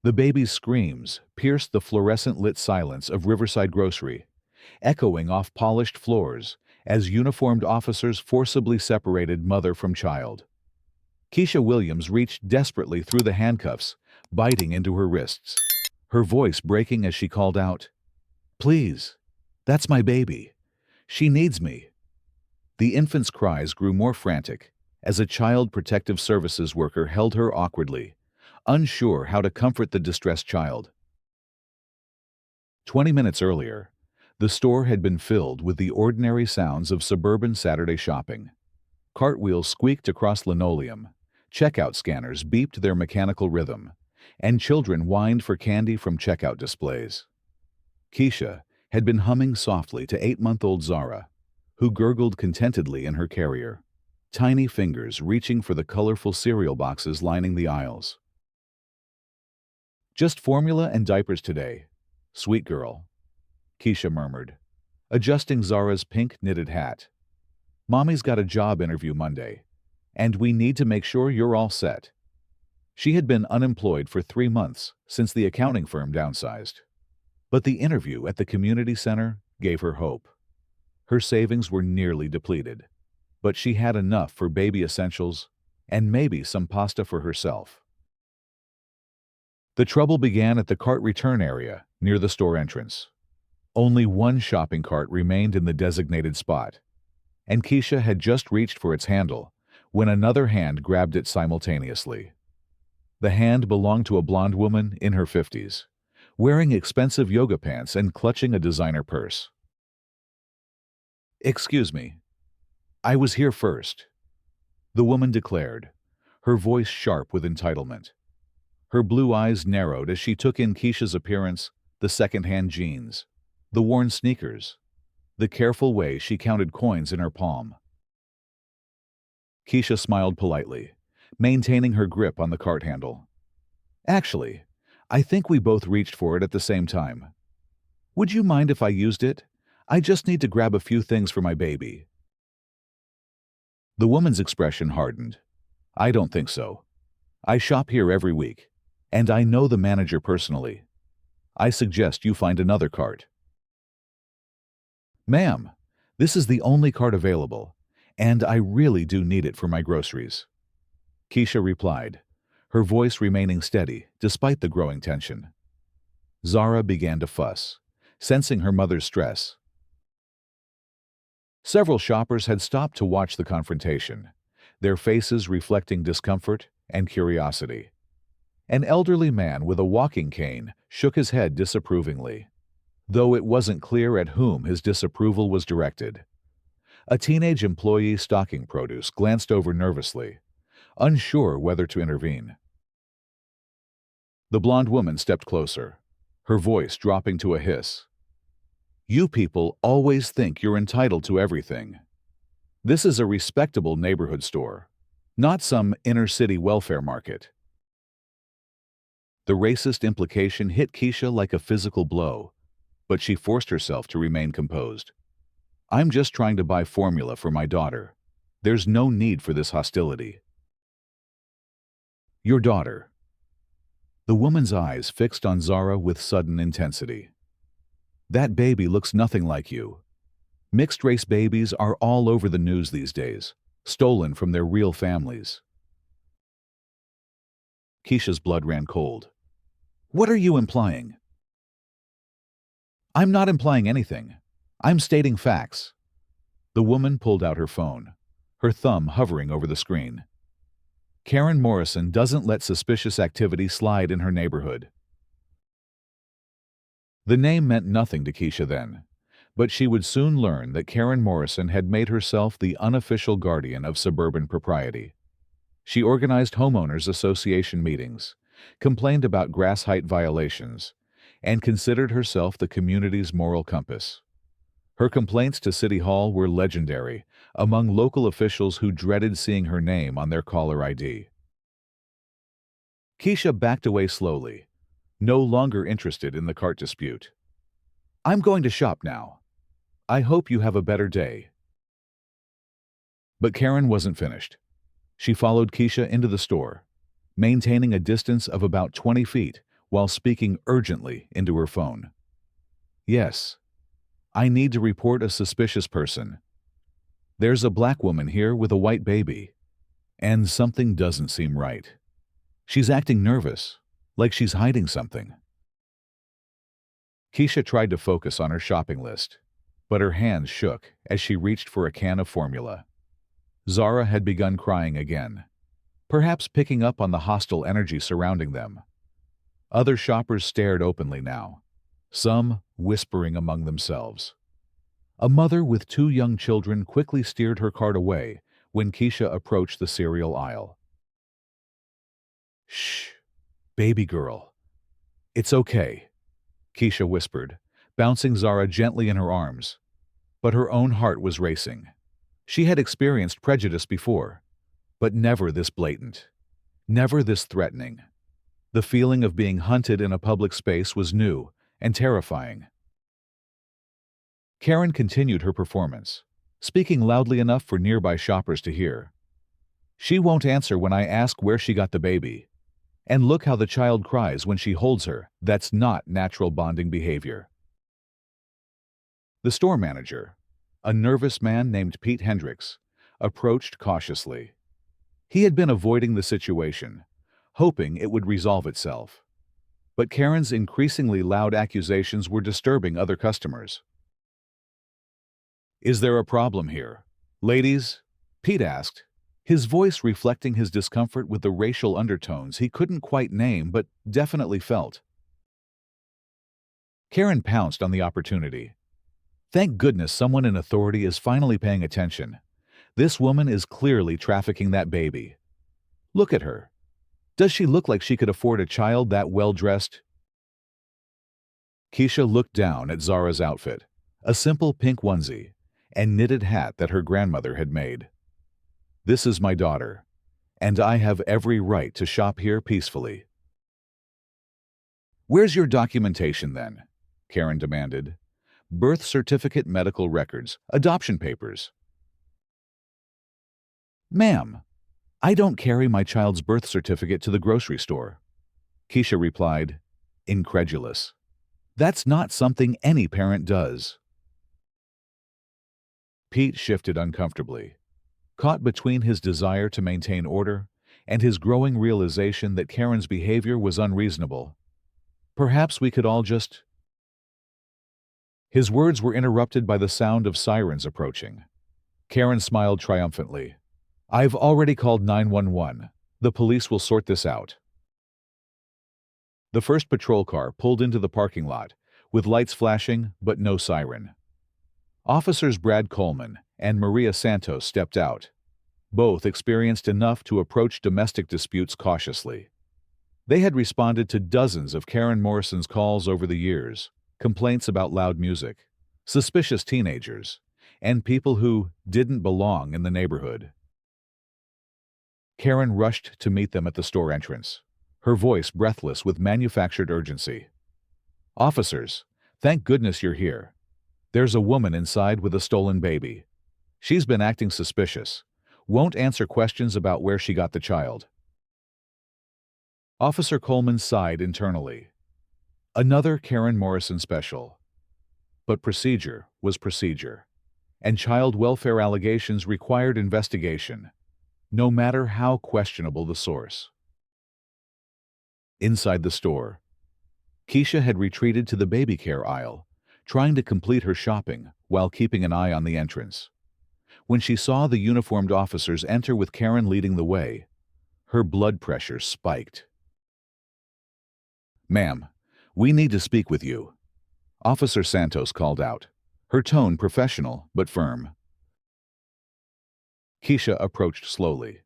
The baby's screams pierced the fluorescent-lit silence of Riverside Grocery, echoing off polished floors as uniformed officers forcibly separated mother from child. Keisha Williams reached desperately through the handcuffs, biting into her wrists, her voice breaking as she called out, "Please, that's my baby. She needs me." The infant's cries grew more frantic as a child protective services worker held her awkwardly, unsure how to comfort the distressed child. 20 minutes earlier, the store had been filled with the ordinary sounds of suburban Saturday shopping. Cartwheels squeaked across linoleum, checkout scanners beeped their mechanical rhythm, and children whined for candy from checkout displays. Keisha had been humming softly to 8-month-old Zara, who gurgled contentedly in her carrier, tiny fingers reaching for the colorful cereal boxes lining the aisles. "Just formula and diapers today, sweet girl," Keisha murmured, adjusting Zara's pink knitted hat. "Mommy's got a job interview Monday, and we need to make sure you're all set." She had been unemployed for 3 months since the accounting firm downsized. But the interview at the community center gave her hope. Her savings were nearly depleted, but she had enough for baby essentials and maybe some pasta for herself. The trouble began at the cart return area near the store entrance. Only one shopping cart remained in the designated spot, and Keisha had just reached for its handle when another hand grabbed it simultaneously. The hand belonged to a blonde woman in her 50s, wearing expensive yoga pants and clutching a designer purse. "Excuse me, I was here first," the woman declared, her voice sharp with entitlement. Her blue eyes narrowed as she took in Keisha's appearance, the second-hand jeans, the worn sneakers, the careful way she counted coins in her palm. Keisha smiled politely, maintaining her grip on the cart handle. "Actually, I think we both reached for it at the same time. Would you mind if I used it? I just need to grab a few things for my baby." The woman's expression hardened. "I don't think so. I shop here every week, and I know the manager personally. I suggest you find another cart." "Ma'am, this is the only cart available, and I really do need it for my groceries," Keisha replied, her voice remaining steady despite the growing tension. Zara began to fuss, sensing her mother's stress. Several shoppers had stopped to watch the confrontation, their faces reflecting discomfort and curiosity. An elderly man with a walking cane shook his head disapprovingly, though it wasn't clear at whom his disapproval was directed. A teenage employee stocking produce glanced over nervously, unsure whether to intervene. The blonde woman stepped closer, her voice dropping to a hiss. "You people always think you're entitled to everything. This is a respectable neighborhood store, not some inner-city welfare market." The racist implication hit Keisha like a physical blow, but she forced herself to remain composed. "I'm just trying to buy formula for my daughter. There's no need for this hostility." "Your daughter." The woman's eyes fixed on Zara with sudden intensity. "That baby looks nothing like you. Mixed-race babies are all over the news these days, stolen from their real families." Keisha's blood ran cold. "What are you implying?" "I'm not implying anything. I'm stating facts." The woman pulled out her phone, her thumb hovering over the screen. "Karen Morrison doesn't let suspicious activity slide in her neighborhood." The name meant nothing to Keisha then, but she would soon learn that Karen Morrison had made herself the unofficial guardian of suburban propriety. She organized homeowners association meetings, complained about grass height violations, and considered herself the community's moral compass. Her complaints to City Hall were legendary among local officials who dreaded seeing her name on their caller ID. Keisha backed away slowly, no longer interested in the cart dispute. "I'm going to shop now. I hope you have a better day." But Karen wasn't finished. She followed Keisha into the store, maintaining a distance of about 20 feet while speaking urgently into her phone. Yes, I need to report a suspicious person. There's a black woman here with a white baby, and something doesn't seem right. She's acting nervous, like she's hiding something. Keisha tried to focus on her shopping list, but her hands shook as she reached for a can of formula. Zara had begun crying again, perhaps picking up on the hostile energy surrounding them. Other shoppers stared openly now, some whispering among themselves. A mother with 2 young children quickly steered her cart away when Keisha approached the cereal aisle. Shh, baby girl. It's okay, Keisha whispered, bouncing Zara gently in her arms. But her own heart was racing. She had experienced prejudice before, but never this blatant, never this threatening. The feeling of being hunted in a public space was new and terrifying. Karen continued her performance, speaking loudly enough for nearby shoppers to hear. She won't answer when I ask where she got the baby. And look how the child cries when she holds her. That's not natural bonding behavior. The store manager, a nervous man named Pete Hendricks, approached cautiously. He had been avoiding the situation, hoping it would resolve itself. But Karen's increasingly loud accusations were disturbing other customers. Is there a problem here, ladies? Pete asked, his voice reflecting his discomfort with the racial undertones he couldn't quite name but definitely felt. Karen pounced on the opportunity. Thank goodness someone in authority is finally paying attention. This woman is clearly trafficking that baby. Look at her. Does she look like she could afford a child that well-dressed? Keisha looked down at Zara's outfit, a simple pink onesie, and knitted hat that her grandmother had made. This is my daughter, and I have every right to shop here peacefully. Where's your documentation then? Karen demanded. Birth certificate, medical records, adoption papers. Ma'am, I don't carry my child's birth certificate to the grocery store. Keisha replied, incredulous. That's not something any parent does. Pete shifted uncomfortably, caught between his desire to maintain order and his growing realization that Karen's behavior was unreasonable. Perhaps we could all just... His words were interrupted by the sound of sirens approaching. Karen smiled triumphantly. I've already called 911. The police will sort this out. The first patrol car pulled into the parking lot, with lights flashing but no siren. Officers Brad Coleman and Maria Santos stepped out. Both experienced enough to approach domestic disputes cautiously. They had responded to dozens of Karen Morrison's calls over the years, complaints about loud music, suspicious teenagers, and people who didn't belong in the neighborhood. Karen rushed to meet them at the store entrance, her voice breathless with manufactured urgency. Officers, thank goodness you're here. There's a woman inside with a stolen baby. She's been acting suspicious. Won't answer questions about where she got the child. Officer Coleman sighed internally. Another Karen Morrison special. But procedure was procedure, and child welfare allegations required investigation, no matter how questionable the source. Inside the store, Keisha had retreated to the baby care aisle, trying to complete her shopping while keeping an eye on the entrance. When she saw the uniformed officers enter with Karen leading the way, her blood pressure spiked. Ma'am, we need to speak with you, Officer Santos called out, her tone professional but firm. Keisha approached slowly.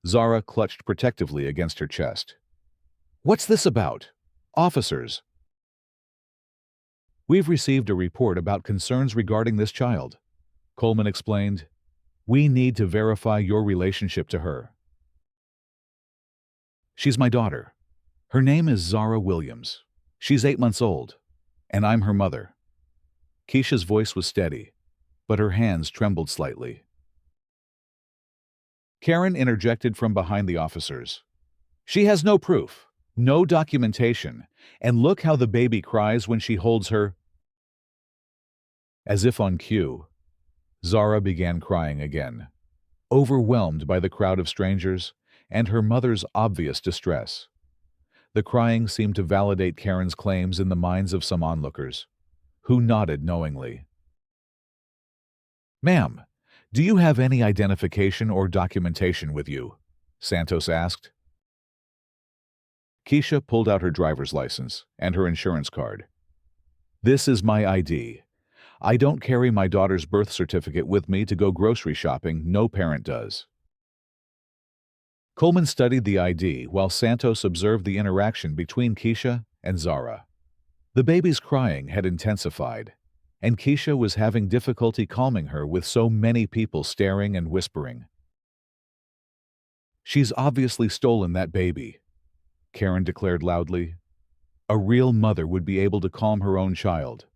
Zara clutched protectively against her chest. What's this about? Officers. We've received a report about concerns regarding this child, Coleman explained. We need to verify your relationship to her. She's my daughter. Her name is Zara Williams. She's 8 months old, and I'm her mother. Keisha's voice was steady, but her hands trembled slightly. Karen interjected from behind the officers. She has no proof. No documentation. And look how the baby cries when she holds her. As if on cue, Zara began crying again, overwhelmed by the crowd of strangers and her mother's obvious distress. The crying seemed to validate Karen's claims in the minds of some onlookers, who nodded knowingly. "Ma'am, do you have any identification or documentation with you?" Santos asked. Keisha pulled out her driver's license and her insurance card. "This is my ID. I don't carry my daughter's birth certificate with me to go grocery shopping. No parent does." Coleman studied the ID while Santos observed the interaction between Keisha and Zara. The baby's crying had intensified, and Keisha was having difficulty calming her with so many people staring and whispering. "She's obviously stolen that baby," Karen declared loudly. "A real mother would be able to calm her own child."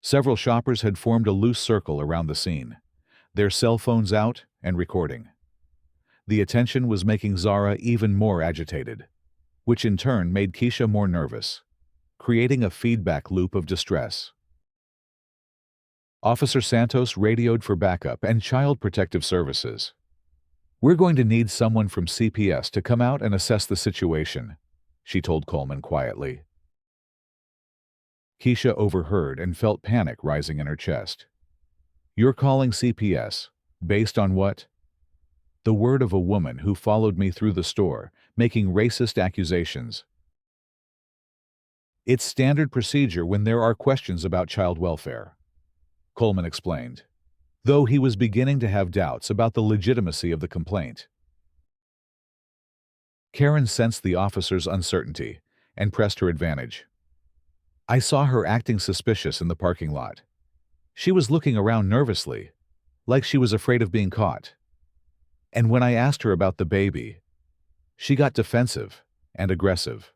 Several shoppers had formed a loose circle around the scene, their cell phones out and recording. The attention was making Zara even more agitated, which in turn made Keisha more nervous, creating a feedback loop of distress. Officer Santos radioed for backup and Child Protective Services. "We're going to need someone from CPS to come out and assess the situation," she told Coleman quietly. Keisha overheard and felt panic rising in her chest. "You're calling CPS? Based on what?" "The word of a woman who followed me through the store, making racist accusations." "It's standard procedure when there are questions about child welfare," Coleman explained, though he was beginning to have doubts about the legitimacy of the complaint. Karen sensed the officer's uncertainty and pressed her advantage. "I saw her acting suspicious in the parking lot. She was looking around nervously, like she was afraid of being caught. And when I asked her about the baby, she got defensive and aggressive."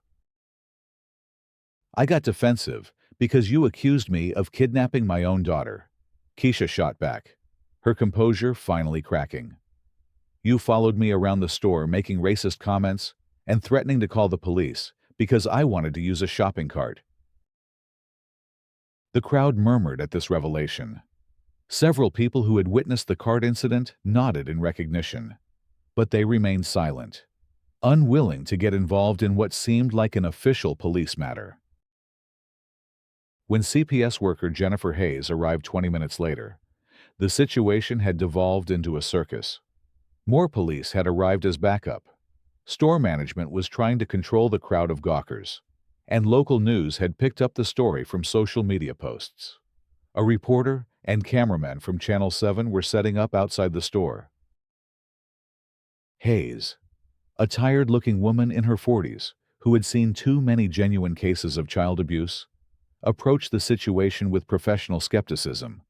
"I got defensive because you accused me of kidnapping my own daughter," Keisha shot back, her composure finally cracking. "You followed me around the store making racist comments and threatening to call the police because I wanted to use a shopping cart." The crowd murmured at this revelation. Several people who had witnessed the cart incident nodded in recognition, but they remained silent, unwilling to get involved in what seemed like an official police matter. When CPS worker Jennifer Hayes arrived 20 minutes later, the situation had devolved into a circus. More police had arrived as backup. Store management was trying to control the crowd of gawkers, and local news had picked up the story from social media posts. A reporter and cameraman from Channel 7 were setting up outside the store. Hayes, a tired-looking woman in her 40s who had seen too many genuine cases of child abuse, approached the situation with professional skepticism.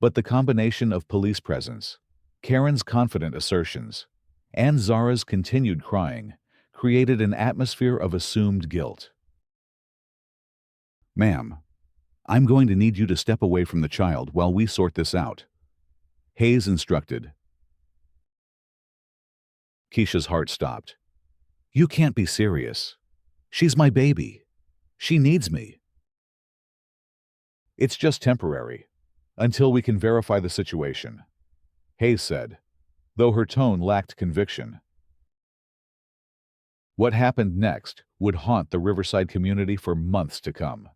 But the combination of police presence, Karen's confident assertions, and Zara's continued crying created an atmosphere of assumed guilt. "Ma'am, I'm going to need you to step away from the child while we sort this out," Hayes instructed. Keisha's heart stopped. "You can't be serious. She's my baby. She needs me." "It's just temporary, until we can verify the situation," Hayes said, though her tone lacked conviction. What happened next would haunt the Riverside community for months to come.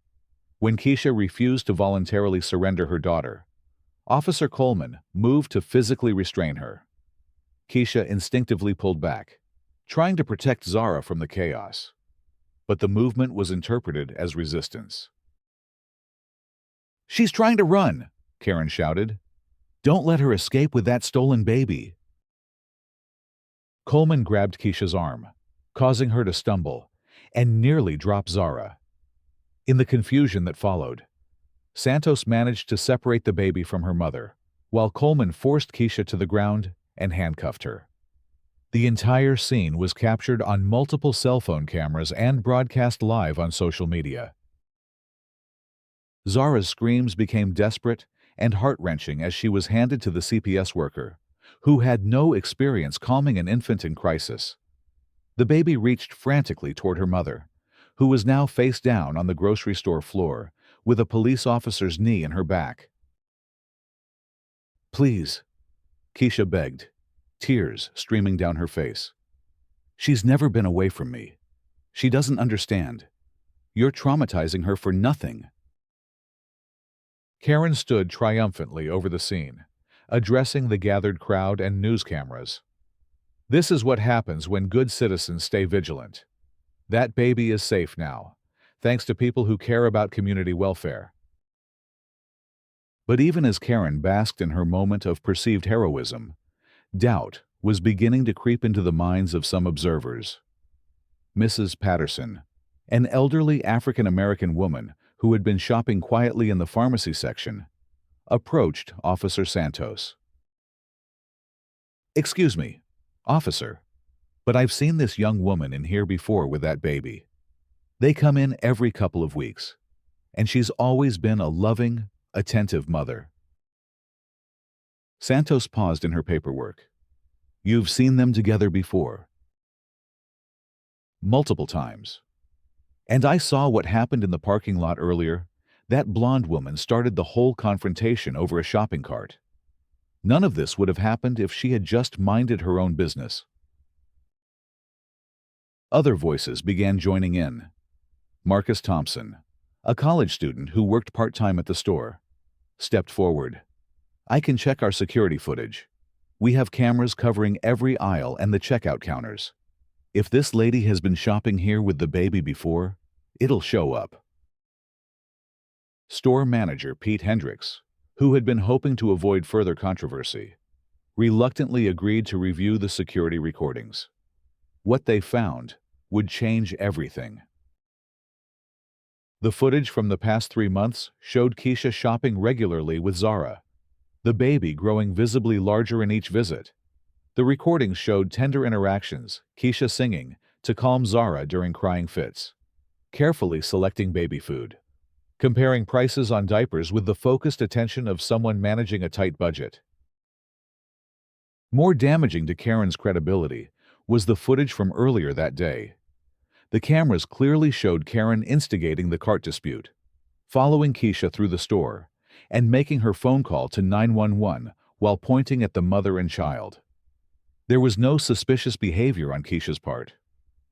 When Keisha refused to voluntarily surrender her daughter, Officer Coleman moved to physically restrain her. Keisha instinctively pulled back, trying to protect Zara from the chaos. But the movement was interpreted as resistance. "She's trying to run," Karen shouted. "Don't let her escape with that stolen baby." Coleman grabbed Keisha's arm, causing her to stumble, and nearly drop Zara. In the confusion that followed, Santos managed to separate the baby from her mother, while Coleman forced Keisha to the ground and handcuffed her. The entire scene was captured on multiple cell phone cameras and broadcast live on social media. Zara's screams became desperate and heart-wrenching as she was handed to the CPS worker, who had no experience calming an infant in crisis. The baby reached frantically toward her mother, who was now face down on the grocery store floor with a police officer's knee in her back. "Please," Keisha begged, tears streaming down her face. "She's never been away from me. She doesn't understand. You're traumatizing her for nothing." Karen stood triumphantly over the scene, addressing the gathered crowd and news cameras. "This is what happens when good citizens stay vigilant. That baby is safe now, thanks to people who care about community welfare." But even as Karen basked in her moment of perceived heroism, doubt was beginning to creep into the minds of some observers. Mrs. Patterson, an elderly African-American woman who had been shopping quietly in the pharmacy section, approached Officer Santos. "Excuse me, officer, but I've seen this young woman in here before with that baby. They come in every couple of weeks, and she's always been a loving, attentive mother." Santos paused in her paperwork. "You've seen them together before?" "Multiple times. And I saw what happened in the parking lot earlier. That blonde woman started the whole confrontation over a shopping cart. None of this would have happened if she had just minded her own business." Other voices began joining in. Marcus Thompson, a college student who worked part-time at the store, stepped forward. "I can check our security footage. We have cameras covering every aisle and the checkout counters. If this lady has been shopping here with the baby before, it'll show up." Store manager Pete Hendricks, who had been hoping to avoid further controversy, reluctantly agreed to review the security recordings. What they found would change everything. The footage from the past 3 months showed Keisha shopping regularly with Zara, the baby growing visibly larger in each visit. The recordings showed tender interactions, Keisha singing to calm Zara during crying fits, carefully selecting baby food, comparing prices on diapers with the focused attention of someone managing a tight budget. More damaging to Karen's credibility was the footage from earlier that day. The cameras clearly showed Karen instigating the cart dispute, following Keisha through the store, and making her phone call to 911 while pointing at the mother and child. There was no suspicious behavior on Keisha's part,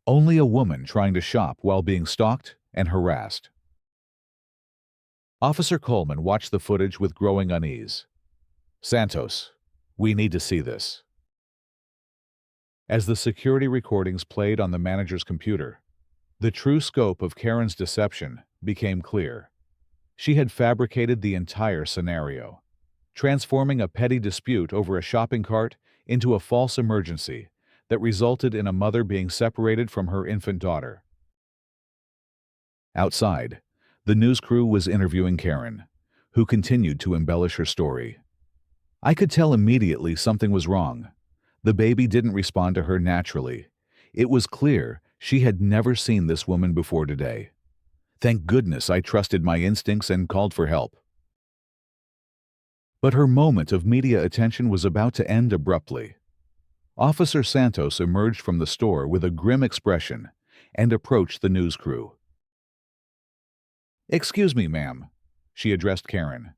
only a woman trying to shop while being stalked and harassed. Officer Coleman watched the footage with growing unease. "Santos, we need to see this." As the security recordings played on the manager's computer, the true scope of Karen's deception became clear. She had fabricated the entire scenario, transforming a petty dispute over a shopping cart into a false emergency that resulted in a mother being separated from her infant daughter. Outside, the news crew was interviewing Karen, who continued to embellish her story. "I could tell immediately something was wrong. The baby didn't respond to her naturally. It was clear she had never seen this woman before today. Thank goodness I trusted my instincts and called for help." But her moment of media attention was about to end abruptly. Officer Santos emerged from the store with a grim expression and approached the news crew. "Excuse me, ma'am," she addressed Karen.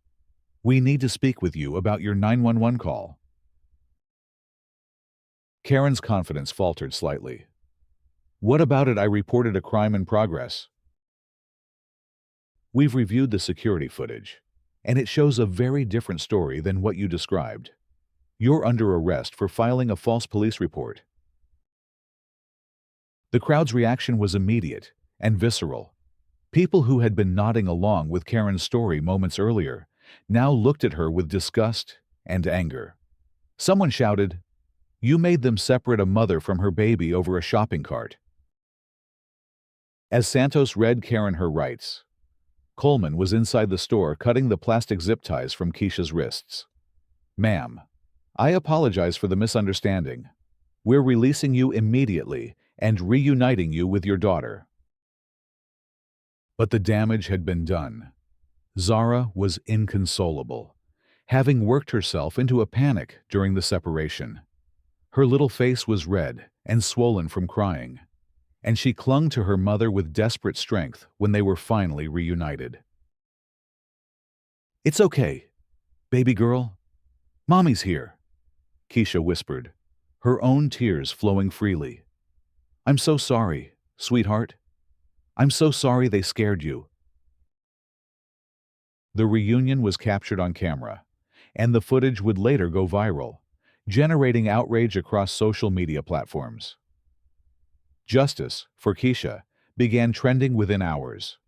"We need to speak with you about your 911 call." Karen's confidence faltered slightly. "What about it? I reported a crime in progress." "We've reviewed the security footage, and it shows a very different story than what you described. You're under arrest for filing a false police report." The crowd's reaction was immediate and visceral. People who had been nodding along with Karen's story moments earlier now looked at her with disgust and anger. Someone shouted, "You made them separate a mother from her baby over a shopping cart." As Santos read Karen her rights, Coleman was inside the store cutting the plastic zip ties from Keisha's wrists. "Ma'am, I apologize for the misunderstanding. We're releasing you immediately and reuniting you with your daughter." But the damage had been done. Zara was inconsolable, having worked herself into a panic during the separation. Her little face was red and swollen from crying, and she clung to her mother with desperate strength when they were finally reunited. "It's okay, baby girl. Mommy's here," Keisha whispered, her own tears flowing freely. "I'm so sorry, sweetheart. I'm so sorry they scared you." The reunion was captured on camera, and the footage would later go viral, generating outrage across social media platforms. Justice, for Keisha, began trending within hours,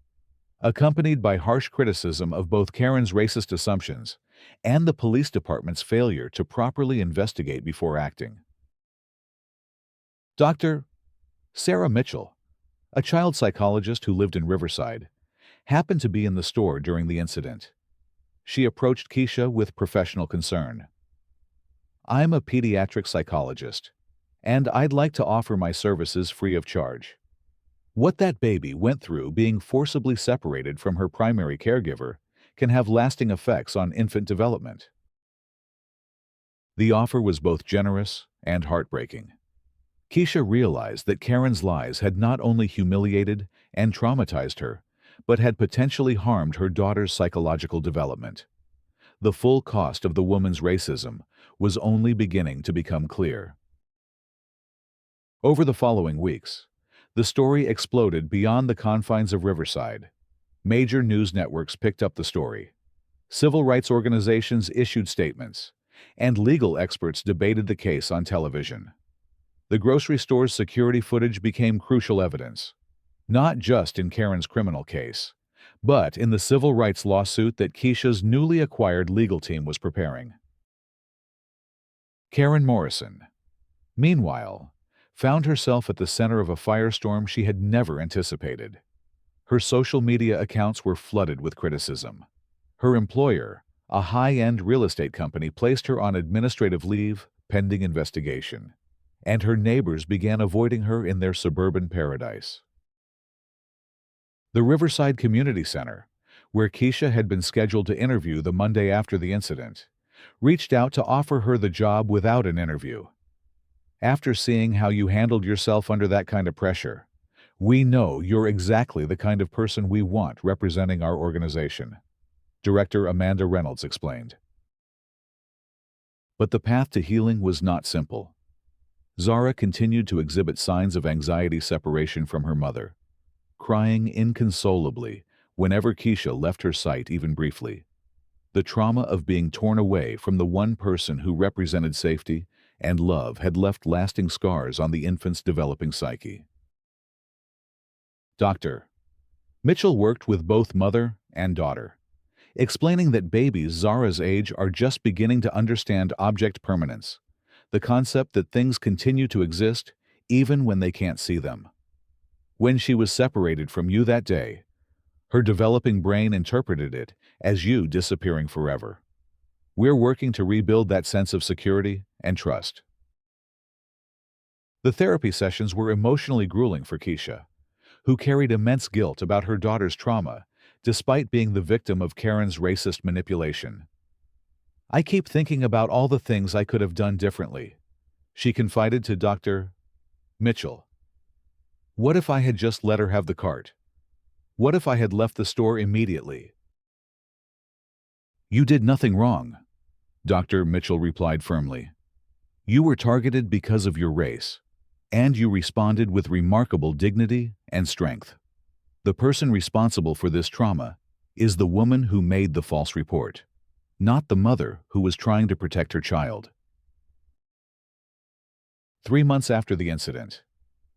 accompanied by harsh criticism of both Karen's racist assumptions and the police department's failure to properly investigate before acting. Dr. Sarah Mitchell, a child psychologist who lived in Riverside, happened to be in the store during the incident. She approached Keisha with professional concern. "I'm a pediatric psychologist, and I'd like to offer my services free of charge. What that baby went through being forcibly separated from her primary caregiver can have lasting effects on infant development." The offer was both generous and heartbreaking. Keisha realized that Karen's lies had not only humiliated and traumatized her, but had potentially harmed her daughter's psychological development. The full cost of the woman's racism was only beginning to become clear. Over the following weeks, the story exploded beyond the confines of Riverside. Major news networks picked up the story. Civil rights organizations issued statements, and legal experts debated the case on television. The grocery store's security footage became crucial evidence, not just in Karen's criminal case, but in the civil rights lawsuit that Keisha's newly acquired legal team was preparing. Karen Morrison, meanwhile, found herself at the center of a firestorm she had never anticipated. Her social media accounts were flooded with criticism. Her employer, a high-end real estate company, placed her on administrative leave pending investigation, and her neighbors began avoiding her in their suburban paradise. The Riverside Community Center, where Keisha had been scheduled to interview the Monday after the incident, reached out to offer her the job without an interview. "After seeing how you handled yourself under that kind of pressure, we know you're exactly the kind of person we want representing our organization," Director Amanda Reynolds explained. But the path to healing was not simple. Zara continued to exhibit signs of anxiety separation from her mother, crying inconsolably whenever Keisha left her sight even briefly. The trauma of being torn away from the one person who represented safety and love had left lasting scars on the infant's developing psyche. Dr. Mitchell worked with both mother and daughter, explaining that babies Zara's age are just beginning to understand object permanence, the concept that things continue to exist even when they can't see them. "When she was separated from you that day, her developing brain interpreted it as you disappearing forever. We're working to rebuild that sense of security and trust." The therapy sessions were emotionally grueling for Keisha, who carried immense guilt about her daughter's trauma, despite being the victim of Karen's racist manipulation. "I keep thinking about all the things I could have done differently," she confided to Dr. Mitchell. "What if I had just let her have the cart? What if I had left the store immediately?" "You did nothing wrong," Dr. Mitchell replied firmly. "You were targeted because of your race, and you responded with remarkable dignity and strength. The person responsible for this trauma is the woman who made the false report, not the mother who was trying to protect her child." 3 months after the incident,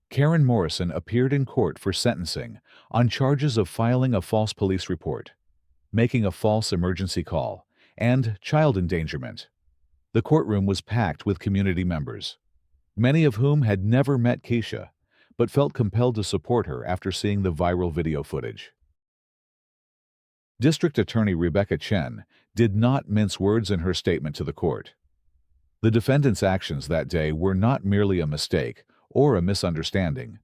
Karen Morrison appeared in court for sentencing on charges of filing a false police report, making a false emergency call, and child endangerment. The courtroom was packed with community members, many of whom had never met Keisha, but felt compelled to support her after seeing the viral video footage. District Attorney Rebecca Chen did not mince words in her statement to the court. The defendant's actions that day were not merely a mistake or a misunderstanding.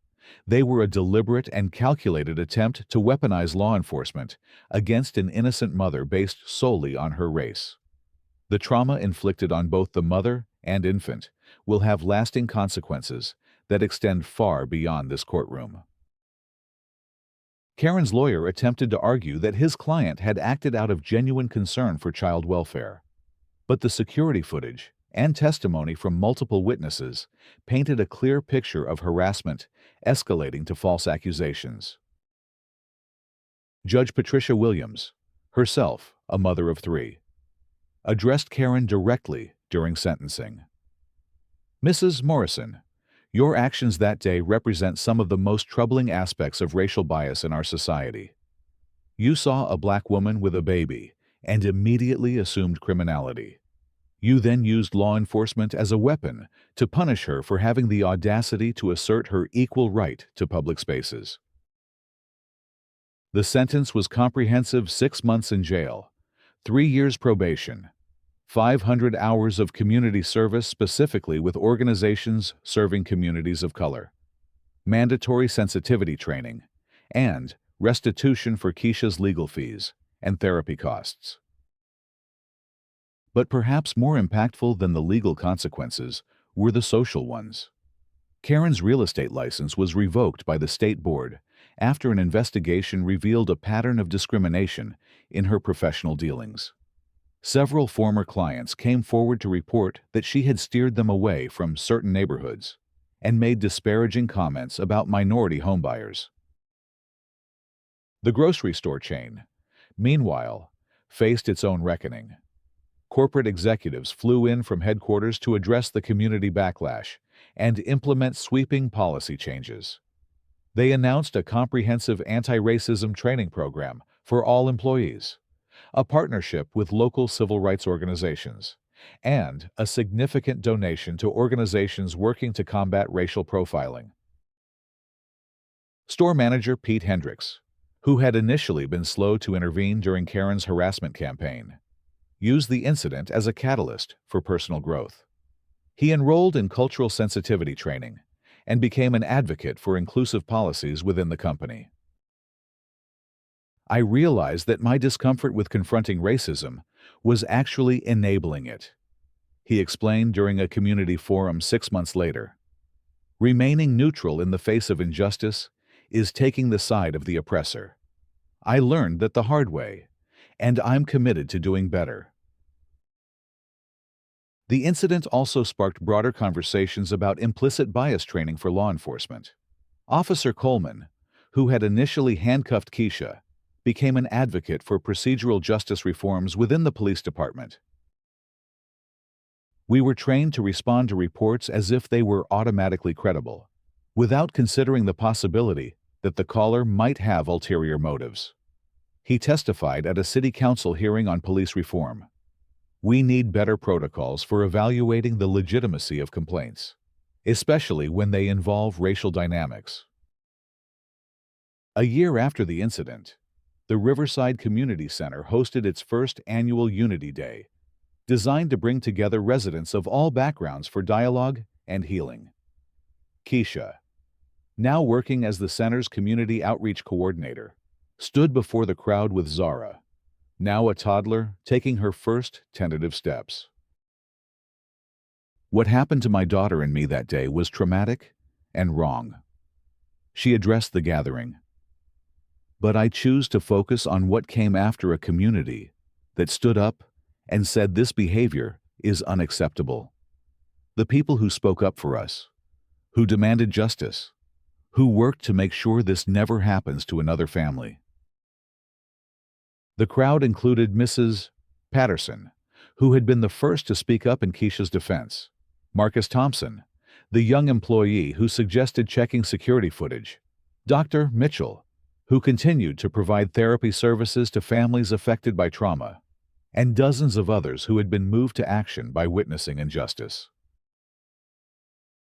They were a deliberate and calculated attempt to weaponize law enforcement against an innocent mother based solely on her race. The trauma inflicted on both the mother and infant will have lasting consequences that extend far beyond this courtroom. Karen's lawyer attempted to argue that his client had acted out of genuine concern for child welfare, but the security footage and testimony from multiple witnesses painted a clear picture of harassment escalating to false accusations. Judge Patricia Williams, herself a mother of 3, addressed Karen directly during sentencing. "Mrs. Morrison, your actions that day represent some of the most troubling aspects of racial bias in our society. You saw a black woman with a baby and immediately assumed criminality. You then used law enforcement as a weapon to punish her for having the audacity to assert her equal right to public spaces." The sentence was comprehensive: 6 months in jail, 3 years probation, 500 hours of community service specifically with organizations serving communities of color, mandatory sensitivity training, and restitution for Keisha's legal fees and therapy costs. But perhaps more impactful than the legal consequences were the social ones. Karen's real estate license was revoked by the state board after an investigation revealed a pattern of discrimination in her professional dealings. Several former clients came forward to report that she had steered them away from certain neighborhoods and made disparaging comments about minority homebuyers. The grocery store chain, meanwhile, faced its own reckoning. Corporate executives flew in from headquarters to address the community backlash and implement sweeping policy changes. They announced a comprehensive anti-racism training program for all employees, a partnership with local civil rights organizations, and a significant donation to organizations working to combat racial profiling. Store manager Pete Hendricks, who had initially been slow to intervene during Karen's harassment campaign, used the incident as a catalyst for personal growth. He enrolled in cultural sensitivity training and became an advocate for inclusive policies within the company. "I realized that my discomfort with confronting racism was actually enabling it," he explained during a community forum 6 months later. "Remaining neutral in the face of injustice is taking the side of the oppressor. I learned that the hard way, and I'm committed to doing better." The incident also sparked broader conversations about implicit bias training for law enforcement. Officer Coleman, who had initially handcuffed Keisha, became an advocate for procedural justice reforms within the police department. "We were trained to respond to reports as if they were automatically credible, without considering the possibility that the caller might have ulterior motives," he testified at a city council hearing on police reform. "We need better protocols for evaluating the legitimacy of complaints, especially when they involve racial dynamics." A year after the incident, the Riverside Community Center hosted its first annual Unity Day, designed to bring together residents of all backgrounds for dialogue and healing. Keisha, now working as the center's community outreach coordinator, stood before the crowd with Zara, now a toddler, taking her first tentative steps. "What happened to my daughter and me that day was traumatic and wrong," she addressed the gathering. "But I choose to focus on what came after a community that stood up and said this behavior is unacceptable. The people who spoke up for us, who demanded justice, who worked to make sure this never happens to another family." The crowd included Mrs. Patterson, who had been the first to speak up in Keisha's defense, Marcus Thompson, the young employee who suggested checking security footage, Dr. Mitchell, who continued to provide therapy services to families affected by trauma, and dozens of others who had been moved to action by witnessing injustice.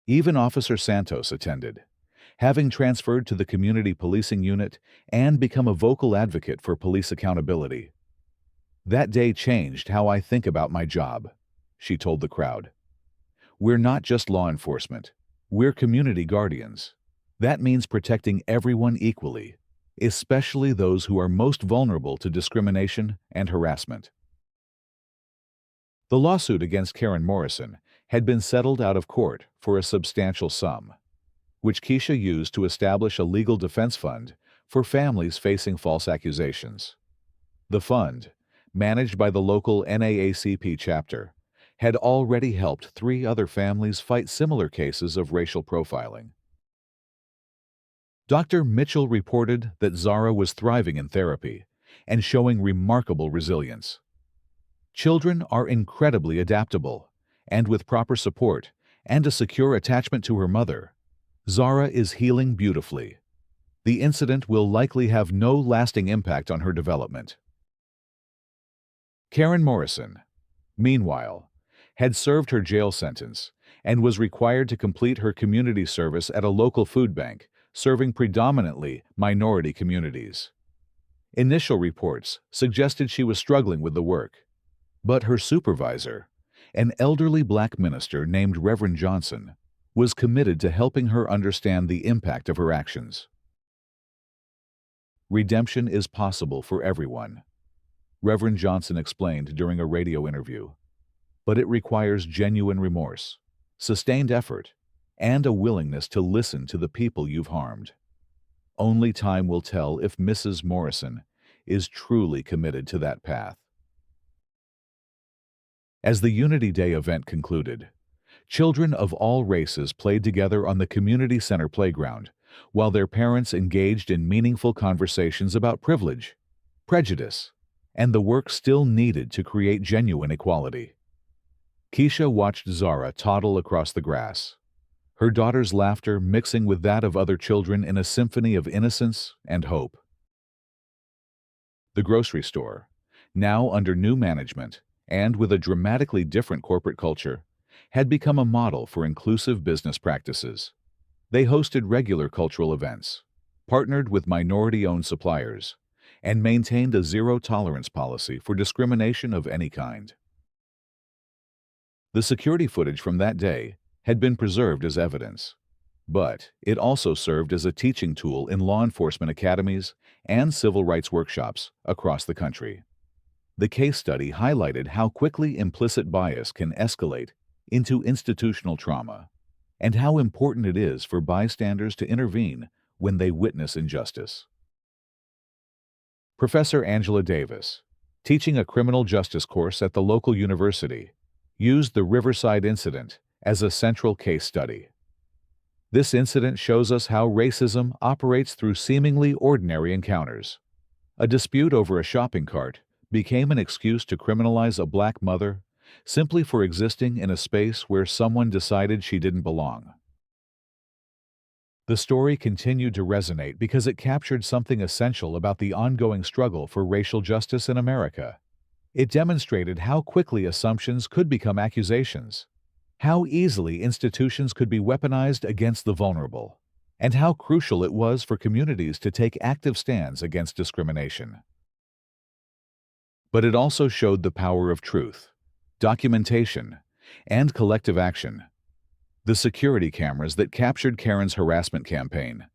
Even Officer Santos attended, having transferred to the community policing unit and become a vocal advocate for police accountability. "That day changed how I think about my job," she told the crowd. "We're not just law enforcement, we're community guardians. That means protecting everyone equally, especially those who are most vulnerable to discrimination and harassment." The lawsuit against Karen Morrison had been settled out of court for a substantial sum, which Keisha used to establish a legal defense fund for families facing false accusations. The fund, managed by the local NAACP chapter, had already helped 3 other families fight similar cases of racial profiling. Dr. Mitchell reported that Zara was thriving in therapy and showing remarkable resilience. Children are incredibly adaptable, and with proper support and a secure attachment to her mother, Zara is healing beautifully. The incident will likely have no lasting impact on her development. Karen Morrison, meanwhile, had served her jail sentence and was required to complete her community service at a local food bank serving predominantly minority communities. Initial reports suggested she was struggling with the work, but her supervisor, an elderly black minister named Reverend Johnson, was committed to helping her understand the impact of her actions. Redemption is possible for everyone, Reverend Johnson explained during a radio interview, but it requires genuine remorse, sustained effort, and a willingness to listen to the people you've harmed. Only time will tell if Mrs. Morrison is truly committed to that path. As the Unity Day event concluded, children of all races played together on the community center playground, while their parents engaged in meaningful conversations about privilege, prejudice, and the work still needed to create genuine equality. Keisha watched Zara toddle across the grass, her daughter's laughter mixing with that of other children in a symphony of innocence and hope. The grocery store, now under new management and with a dramatically different corporate culture, had become a model for inclusive business practices. They hosted regular cultural events, partnered with minority-owned suppliers, and maintained a zero-tolerance policy for discrimination of any kind. The security footage from that day had been preserved as evidence, but it also served as a teaching tool in law enforcement academies and civil rights workshops across the country. The case study highlighted how quickly implicit bias can escalate into institutional trauma, and how important it is for bystanders to intervene when they witness injustice. Professor Angela Davis, teaching a criminal justice course at the local university, used the Riverside incident as a central case study. This incident shows us how racism operates through seemingly ordinary encounters. A dispute over a shopping cart became an excuse to criminalize a black mother simply for existing in a space where someone decided she didn't belong. The story continued to resonate because it captured something essential about the ongoing struggle for racial justice in America. It demonstrated how quickly assumptions could become accusations, how easily institutions could be weaponized against the vulnerable, and how crucial it was for communities to take active stands against discrimination. But it also showed the power of truth, documentation, and collective action. The security cameras that captured Karen's harassment campaign,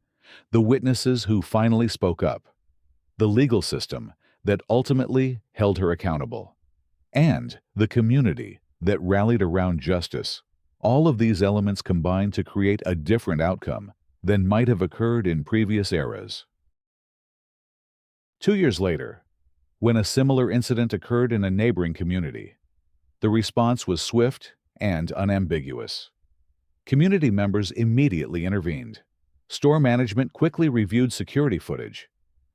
the witnesses who finally spoke up, the legal system that ultimately held her accountable, and the community that rallied around justice. All of these elements combined to create a different outcome than might have occurred in previous eras. 2 years later, when a similar incident occurred in a neighboring community, the response was swift and unambiguous. Community members immediately intervened. Store management quickly reviewed security footage,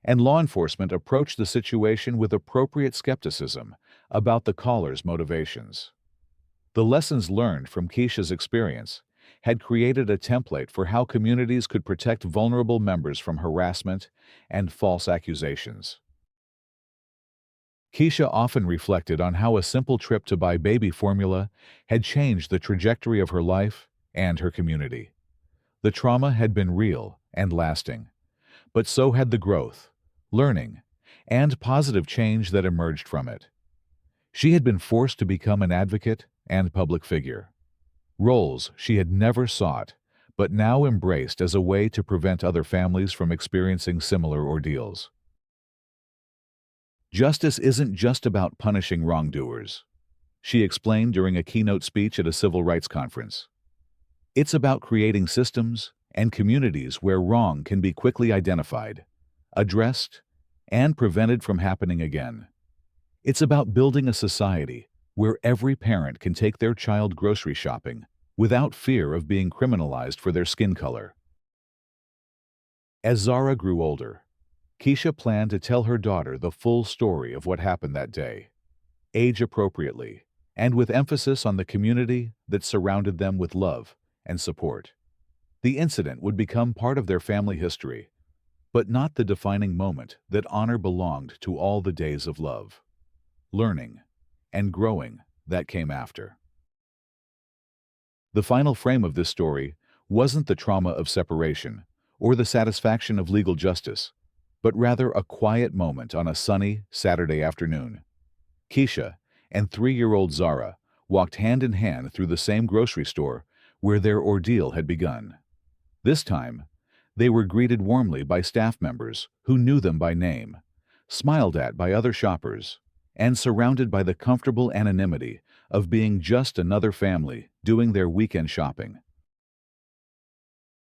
and law enforcement approached the situation with appropriate skepticism about the caller's motivations. The lessons learned from Keisha's experience had created a template for how communities could protect vulnerable members from harassment and false accusations. Keisha often reflected on how a simple trip to buy baby formula had changed the trajectory of her life and her community. The trauma had been real and lasting, but so had the growth, learning, and positive change that emerged from it. She had been forced to become an advocate and public figure, roles she had never sought but now embraced as a way to prevent other families from experiencing similar ordeals. Justice isn't just about punishing wrongdoers, she explained during a keynote speech at a civil rights conference. It's about creating systems and communities where wrong can be quickly identified, addressed, and prevented from happening again. It's about building a society where every parent can take their child grocery shopping without fear of being criminalized for their skin color. As Zara grew older, Keisha planned to tell her daughter the full story of what happened that day, age appropriately, and with emphasis on the community that surrounded them with love and support. The incident would become part of their family history, but not the defining moment that honor belonged to all the days of love, learning, and growing that came after. The final frame of this story wasn't the trauma of separation or the satisfaction of legal justice, but rather a quiet moment on a sunny Saturday afternoon. Keisha and 3-year-old Zara walked hand in hand through the same grocery store where their ordeal had begun. This time, they were greeted warmly by staff members who knew them by name, smiled at by other shoppers, and surrounded by the comfortable anonymity of being just another family doing their weekend shopping.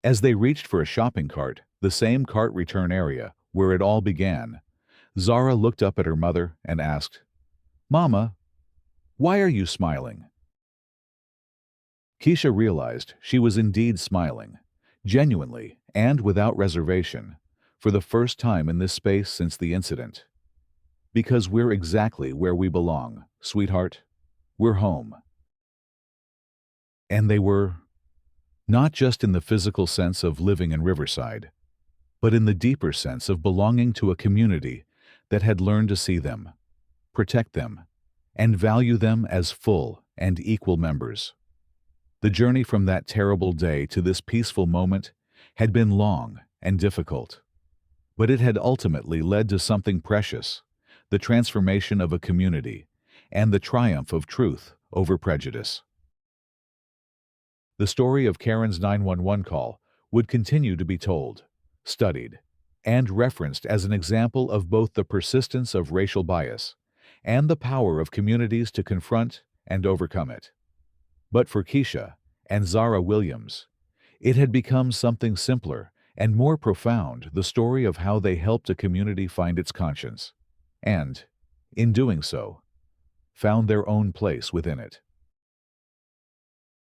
As they reached for a shopping cart, the same cart return area where it all began, Zara looked up at her mother and asked, "Mama, why are you smiling?" Keisha realized she was indeed smiling, genuinely and without reservation, for the first time in this space since the incident. Because we're exactly where we belong, sweetheart. We're home. And they were, not just in the physical sense of living in Riverside, but in the deeper sense of belonging to a community that had learned to see them, protect them, and value them as full and equal members. The journey from that terrible day to this peaceful moment had been long and difficult, but it had ultimately led to something precious, the transformation of a community and the triumph of truth over prejudice. The story of Karen's 911 call would continue to be told, studied, and referenced as an example of both the persistence of racial bias and the power of communities to confront and overcome it. But for Keisha and Zara Williams, it had become something simpler and more profound, the story of how they helped a community find its conscience, and, in doing so, found their own place within it.